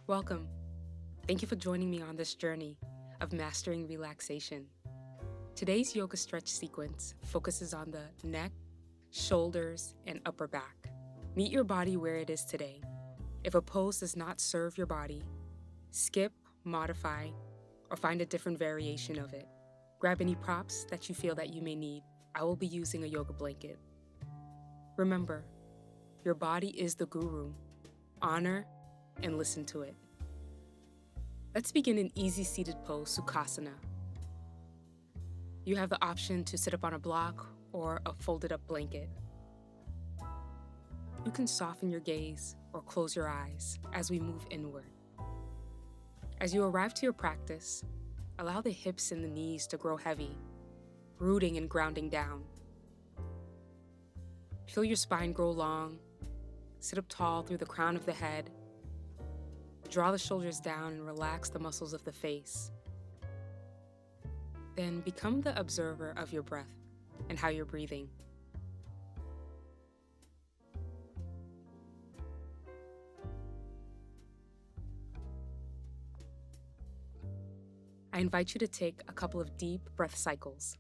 Welcome. Thank you for joining me on this journey of mastering relaxation. Today's yoga stretch sequence focuses on the neck, shoulders, and upper back. Meet your body where it is today. If a pose does not serve your body, skip, modify, or find a different variation of it. Grab any props that you feel that you may need. I will be using a yoga blanket. Remember, your body is the guru. Honor and listen to it. Let's begin an easy seated pose, Sukhasana. You have the option to sit up on a block or a folded up blanket. You can soften your gaze or close your eyes as we move inward. As you arrive to your practice, allow the hips and the knees to grow heavy, rooting and grounding down. Feel your spine grow long. Sit up tall through the crown of the head. Draw the shoulders down and relax the muscles of the face. Then become the observer of your breath and how you're breathing. I invite you to take a couple of deep breath cycles.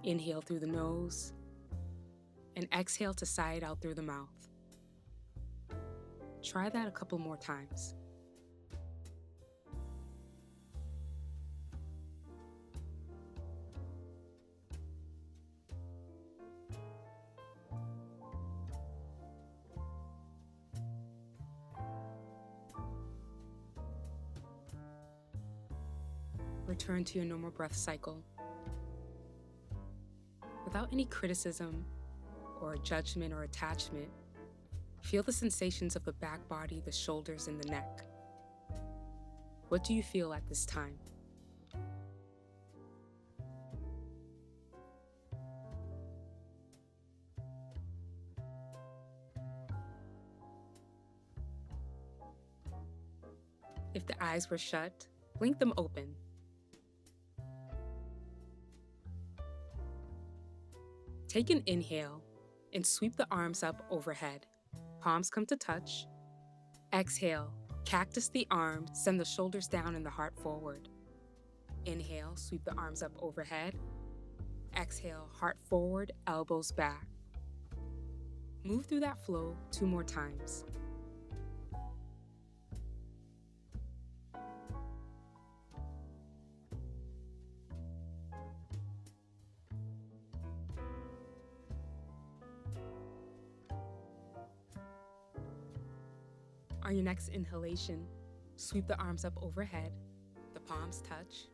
Inhale through the nose and exhale to sigh it out through the mouth. Try that a couple more times. Return to your normal breath cycle. Without any criticism or judgment or attachment, feel the sensations of the back body, the shoulders, and the neck. What do you feel at this time? If the eyes were shut, blink them open. Take an inhale and sweep the arms up overhead. Palms come to touch. Exhale, cactus the arms, send the shoulders down and the heart forward. Inhale, sweep the arms up overhead. Exhale, heart forward, elbows back. Move through that flow 2 more times. On your next inhalation, sweep the arms up overhead, the palms touch.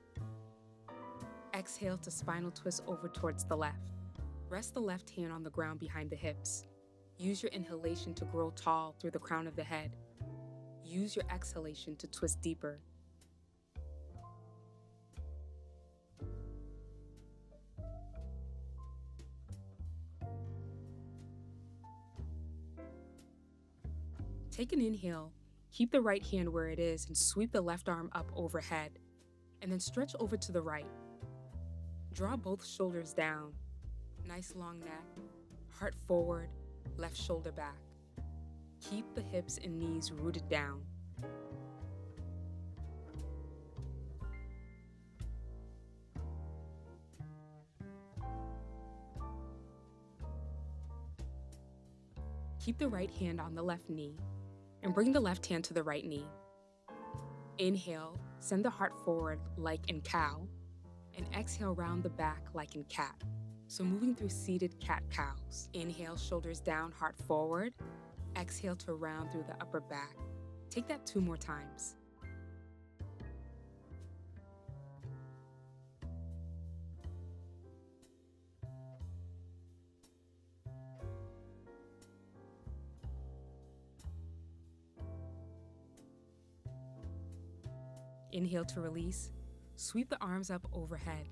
Exhale to spinal twist over towards the left. Rest the left hand on the ground behind the hips. Use your inhalation to grow tall through the crown of the head. Use your exhalation to twist deeper. Take an inhale, keep the right hand where it is and sweep the left arm up overhead, and then stretch over to the right. Draw both shoulders down, nice long neck, heart forward, left shoulder back. Keep the hips and knees rooted down. Keep the right hand on the left knee and bring the left hand to the right knee. Inhale, send the heart forward like in cow, and exhale round the back like in cat. So moving through seated cat-cows. Inhale, shoulders down, heart forward. Exhale to round through the upper back. Take that 2 more times. Inhale to release. Sweep the arms up overhead.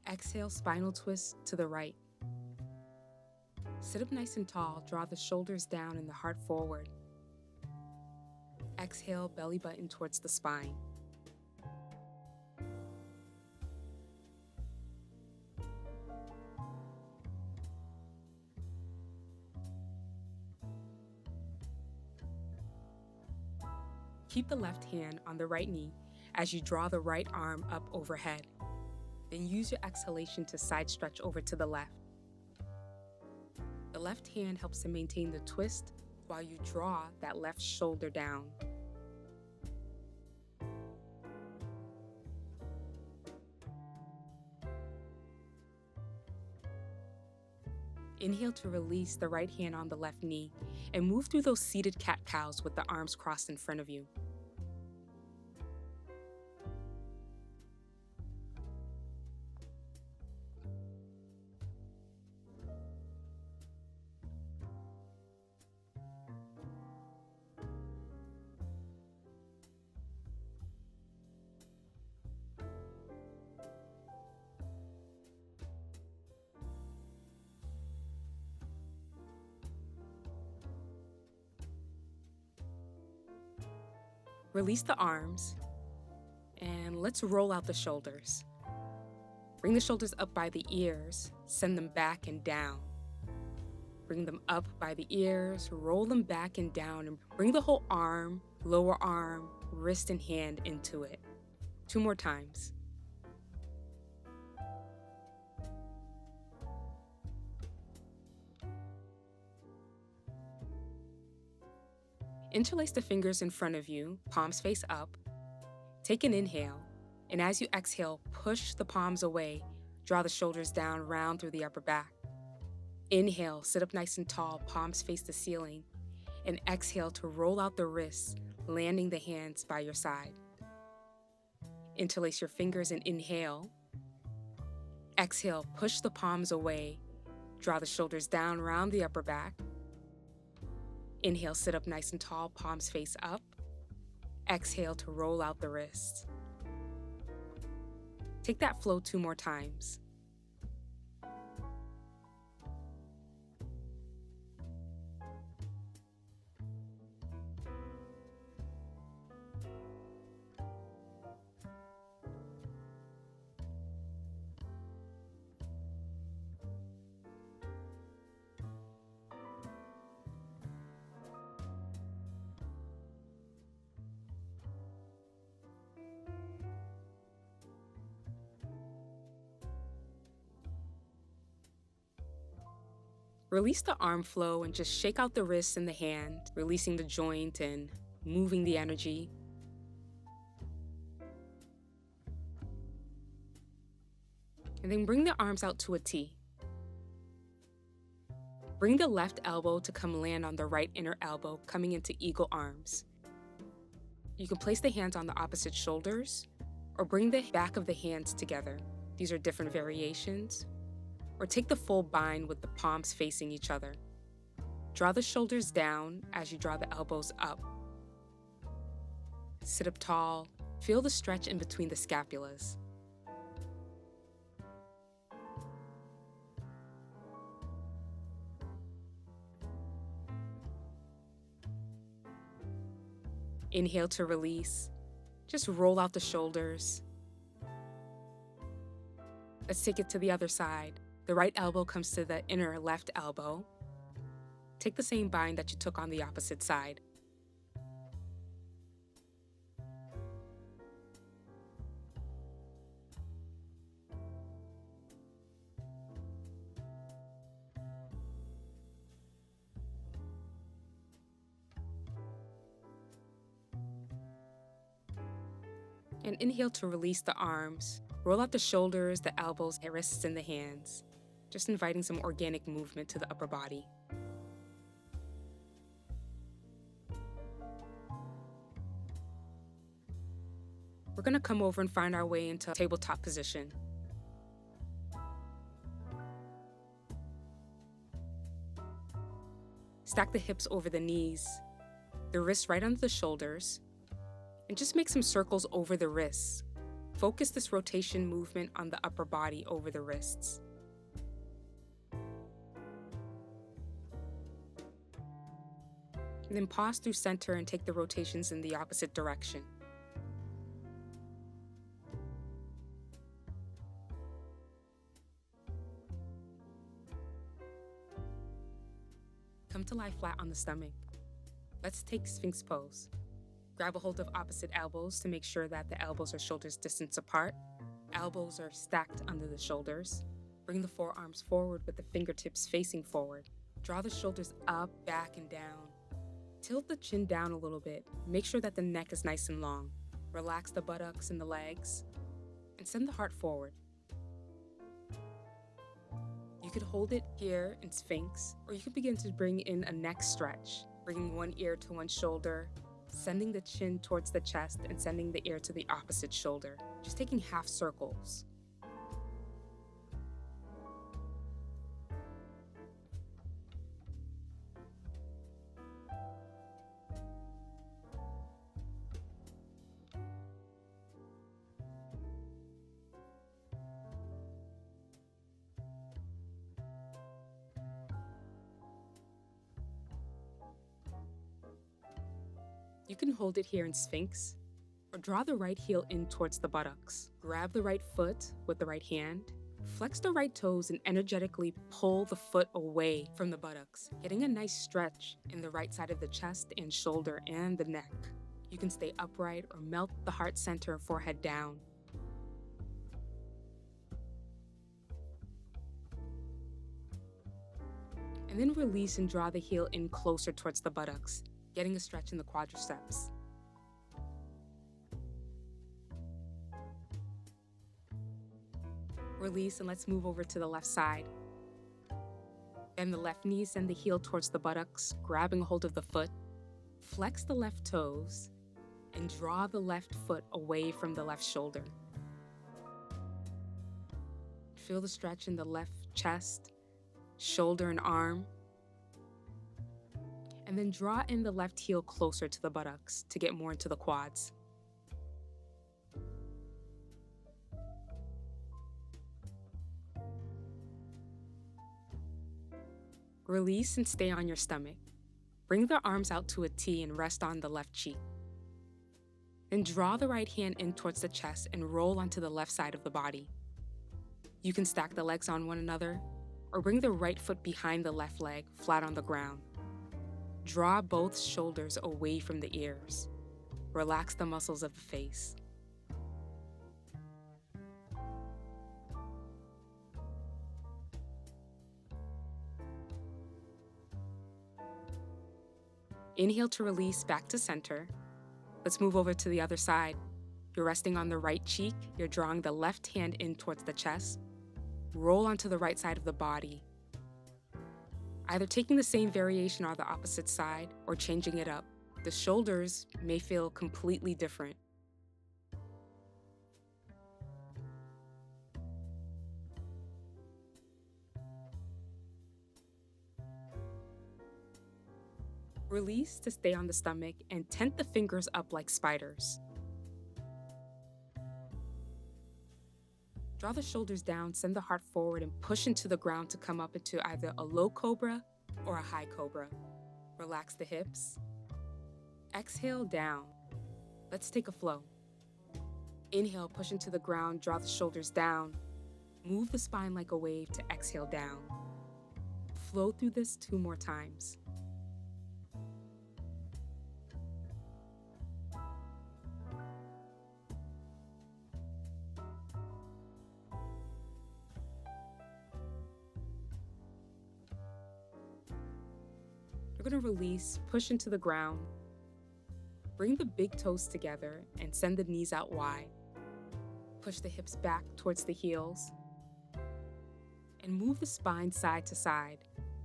Exhale, spinal twist to the right. Sit up nice and tall, draw the shoulders down and the heart forward. Exhale, belly button towards the spine. Keep the left hand on the right knee as you draw the right arm up overhead. Then use your exhalation to side stretch over to the left. The left hand helps to maintain the twist while you draw that left shoulder down. Inhale to release the right hand on the left knee and move through those seated cat-cows with the arms crossed in front of you. Release the arms, and let's roll out the shoulders. Bring the shoulders up by the ears, send them back and down. Bring them up by the ears, roll them back and down, and bring the whole arm, lower arm, wrist, and hand into it. 2 more times. Interlace the fingers in front of you, palms face up. Take an inhale, and as you exhale, push the palms away. Draw the shoulders down, round through the upper back. Inhale, sit up nice and tall, palms face the ceiling. And exhale to roll out the wrists, landing the hands by your side. Interlace your fingers and inhale. Exhale, push the palms away. Draw the shoulders down, round the upper back. Inhale, sit up nice and tall, palms face up. Exhale to roll out the wrists. Take that flow 2 more times. Release the arm flow and just shake out the wrists and the hand, releasing the joint and moving the energy. And then bring the arms out to a T. Bring the left elbow to come land on the right inner elbow, coming into eagle arms. You can place the hands on the opposite shoulders or bring the back of the hands together. These are different variations. Or take the full bind with the palms facing each other. Draw the shoulders down as you draw the elbows up. Sit up tall, feel the stretch in between the scapulas. Inhale to release. Just roll out the shoulders. Let's take it to the other side. The right elbow comes to the inner left elbow. Take the same bind that you took on the opposite side. And inhale to release the arms. Roll out the shoulders, the elbows, the wrists, and the hands. Just inviting some organic movement to the upper body. We're going to come over and find our way into tabletop position. Stack the hips over the knees, the wrists right under the shoulders, and just make some circles over the wrists. Focus this rotation movement on the upper body over the wrists. And then pause through center and take the rotations in the opposite direction. Come to lie flat on the stomach. Let's take Sphinx pose. Grab a hold of opposite elbows to make sure that the elbows are shoulders distance apart. Elbows are stacked under the shoulders. Bring the forearms forward with the fingertips facing forward. Draw the shoulders up, back, and down. Tilt the chin down a little bit. Make sure that the neck is nice and long. Relax the buttocks and the legs, and send the heart forward. You could hold it here in Sphinx, or you could begin to bring in a neck stretch, bringing one ear to one shoulder, sending the chin towards the chest, and sending the ear to the opposite shoulder. Just taking half circles. You can hold it here in Sphinx, or draw the right heel in towards the buttocks. Grab the right foot with the right hand, flex the right toes, and energetically pull the foot away from the buttocks, getting a nice stretch in the right side of the chest and shoulder and the neck. You can stay upright or melt the heart center and forehead down. And then release and draw the heel in closer towards the buttocks, getting a stretch in the quadriceps. Release, and let's move over to the left side. Bend the left knee, send the heel towards the buttocks, grabbing a hold of the foot. Flex the left toes and draw the left foot away from the left shoulder. Feel the stretch in the left chest, shoulder, and arm. And then draw in the left heel closer to the buttocks to get more into the quads. Release and stay on your stomach. Bring the arms out to a T and rest on the left cheek. Then draw the right hand in towards the chest and roll onto the left side of the body. You can stack the legs on one another, or bring the right foot behind the left leg, flat on the ground. Draw both shoulders away from the ears. Relax the muscles of the face. Inhale to release back to center. Let's move over to the other side. You're resting on the right cheek. You're drawing the left hand in towards the chest. Roll onto the right side of the body, either taking the same variation on the opposite side or changing it up. The shoulders may feel completely different. Release to stay on the stomach and tent the fingers up like spiders. Draw the shoulders down, send the heart forward, and push into the ground to come up into either a low cobra or a high cobra. Relax the hips. Exhale down. Let's take a flow. Inhale, push into the ground, draw the shoulders down. Move the spine like a wave to exhale down. Flow through this 2 more times. You're going to release, push into the ground. Bring the big toes together and send the knees out wide. Push the hips back towards the heels. And move the spine side to side,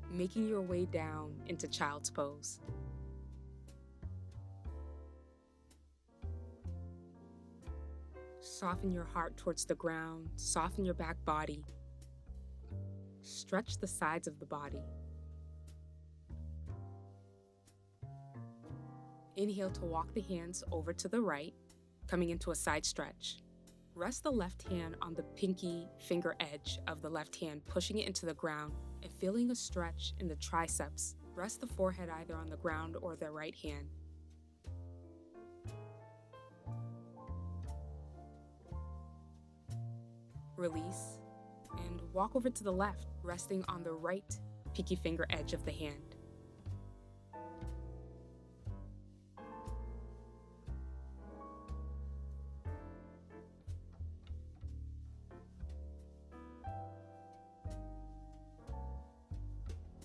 making your way down into child's pose. Soften your heart towards the ground. Soften your back body. Stretch the sides of the body. Inhale to walk the hands over to the right, coming into a side stretch. Rest the left hand on the pinky finger edge of the left hand, pushing it into the ground and feeling a stretch in the triceps. Rest the forehead either on the ground or the right hand. Release and walk over to the left, resting on the right pinky finger edge of the hand.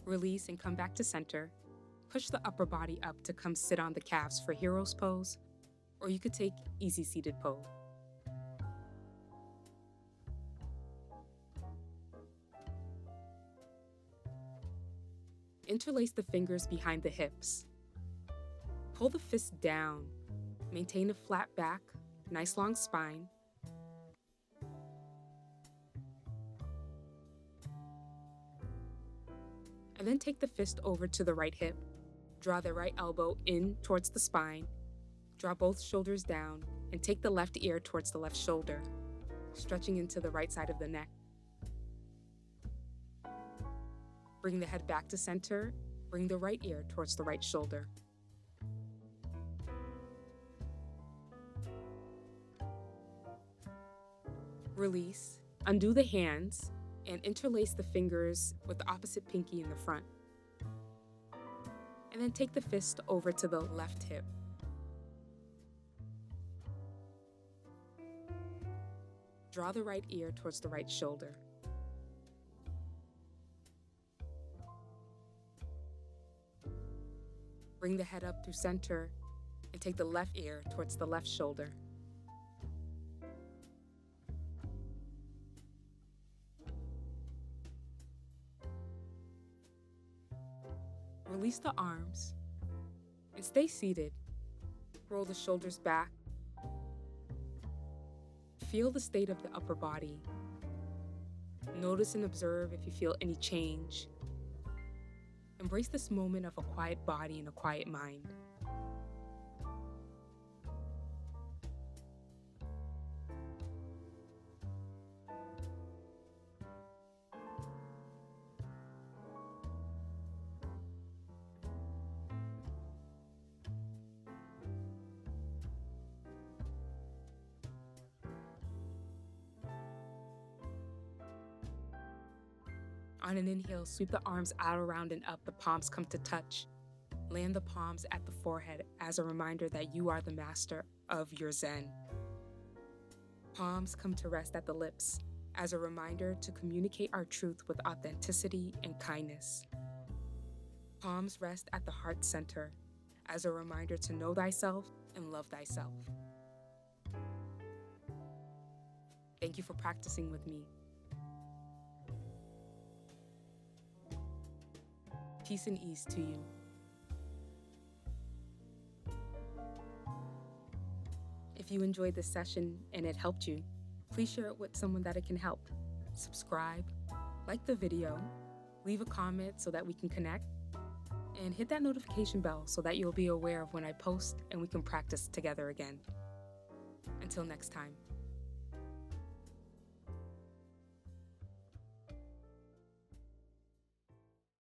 Release and come back to center. Push the upper body up to come sit on the calves for hero's pose, or you could take easy seated pose. Interlace the fingers behind the hips. Pull the fists down. Maintain a flat back, nice long spine. And then take the fist over to the right hip. Draw the right elbow in towards the spine. Draw both shoulders down and take the left ear towards the left shoulder, stretching into the right side of the neck. Bring the head back to center. Bring the right ear towards the right shoulder. Release. Undo the hands and interlace the fingers with the opposite pinky in the front. And then take the fist over to the left hip. Draw the right ear towards the right shoulder. Bring the head up through center and take the left ear towards the left shoulder. Release the arms and stay seated. Roll the shoulders back. Feel the state of the upper body. Notice and observe if you feel any change. Embrace this moment of a quiet body and a quiet mind. On an inhale, sweep the arms out, around, and up. The palms come to touch. Land the palms at the forehead as a reminder that you are the master of your Zen. Palms come to rest at the lips as a reminder to communicate our truth with authenticity and kindness. Palms rest at the heart center as a reminder to know thyself and love thyself. Thank you for practicing with me. Peace and ease to you. If you enjoyed this session and it helped you, please share it with someone that it can help. Subscribe, like the video, leave a comment so that we can connect, and hit that notification bell so that you'll be aware of when I post and we can practice together again. Until next time.